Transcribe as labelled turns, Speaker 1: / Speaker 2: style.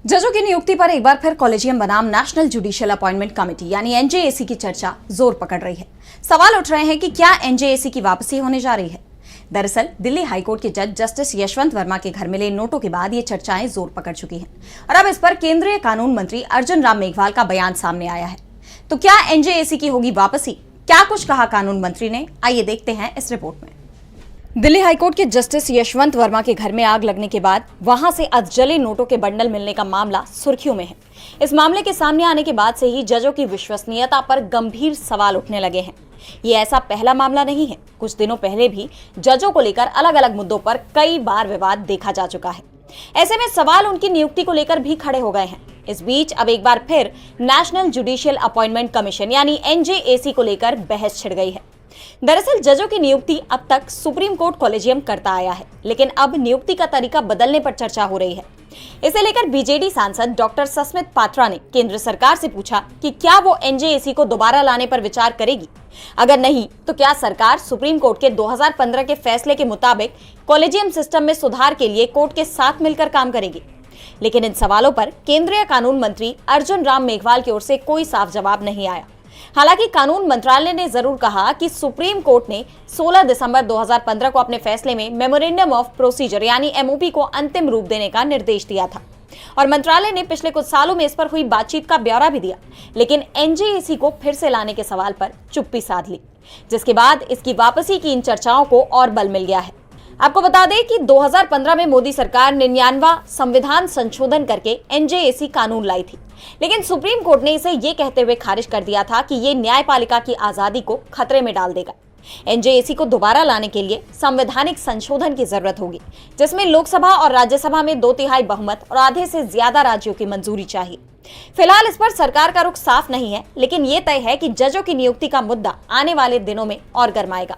Speaker 1: जजों की नियुक्ति पर एक बार फिर कॉलेजियम बनाम नेशनल जुडिशियल अपॉइंटमेंट कमेटी यानी एनजेएसी की चर्चा जोर पकड़ रही है। सवाल उठ रहे हैं कि क्या एनजेएसी की वापसी होने जा रही है। दरअसल दिल्ली हाईकोर्ट के जज जस्टिस यशवंत वर्मा के घर मिले नोटों के बाद ये चर्चाएं जोर पकड़ चुकी हैं और अब इस पर केंद्रीय कानून मंत्री अर्जुन राम मेघवाल का बयान सामने आया है। तो क्या एनजेएसी की होगी वापसी? क्या कुछ कहा कानून मंत्री ने? आइए देखते हैं इस रिपोर्ट में। दिल्ली हाईकोर्ट के जस्टिस यशवंत वर्मा के घर में आग लगने के बाद वहां से अधजले नोटों के बंडल मिलने का मामला सुर्खियों में है। इस मामले के सामने आने के बाद से ही जजों की विश्वसनीयता पर गंभीर सवाल उठने लगे हैं। ये ऐसा पहला मामला नहीं है। कुछ दिनों पहले भी जजों को लेकर अलग अलग मुद्दों पर कई बार विवाद देखा जा चुका है। ऐसे में सवाल उनकी नियुक्ति को लेकर भी खड़े हो गए हैं। इस बीच अब एक बार फिर नेशनल जुडिशियल अपॉइंटमेंट कमीशन यानी एनजेएसी को लेकर बहस छिड़ गई है। दरअसल जजों की नियुक्ति अब तक सुप्रीम कोर्ट कॉलेजियम करता आया है, लेकिन अब नियुक्ति का तरीका बदलने पर चर्चा हो रही है। इसे लेकर बीजेडी सांसद डॉक्टर सस्मित पात्रा ने केंद्र सरकार से पूछा कि क्या वो एनजेएसी को दोबारा लाने पर विचार करेगी। अगर नहीं तो क्या सरकार सुप्रीम कोर्ट के 2015 के फैसले के मुताबिक कॉलेजियम सिस्टम में सुधार के लिए कोर्ट के साथ मिलकर काम करेगी। लेकिन इन सवालों पर केंद्रीय कानून मंत्री अर्जुन राम मेघवाल की ओर से कोई साफ जवाब नहीं आया। हालांकि कानून मंत्रालय ने जरूर कहा कि सुप्रीम कोर्ट ने 16 दिसंबर 2015 को अपने फैसले में मेमोरेंडम ऑफ प्रोसीजर यानी एमओपी को अंतिम रूप देने का निर्देश दिया था और मंत्रालय ने पिछले कुछ सालों में इस पर हुई बातचीत का ब्यौरा भी दिया। लेकिन एनजेएसी को फिर से लाने के सवाल पर चुप्पी साध ली, जिसके बाद इसकी वापसी की इन चर्चाओं को और बल मिल गया है। आपको बता दें कि 2015 में मोदी सरकार 99वां संविधान संशोधन करके एनजेएसी कानून लाई थी, लेकिन सुप्रीम कोर्ट ने इसे ये कहते हुए खारिज कर दिया था कि ये न्यायपालिका की आजादी को खतरे में डाल देगा। एनजेएसी को दोबारा लाने के लिए संवैधानिक संशोधन की जरूरत होगी, जिसमें लोकसभा और राज्यसभा में 2/3 बहुमत और आधे से ज्यादा राज्यों की मंजूरी चाहिए। फिलहाल इस पर सरकार का रुख साफ नहीं है, लेकिन ये तय है कि जजों की नियुक्ति का मुद्दा आने वाले दिनों में और गर्माएगा।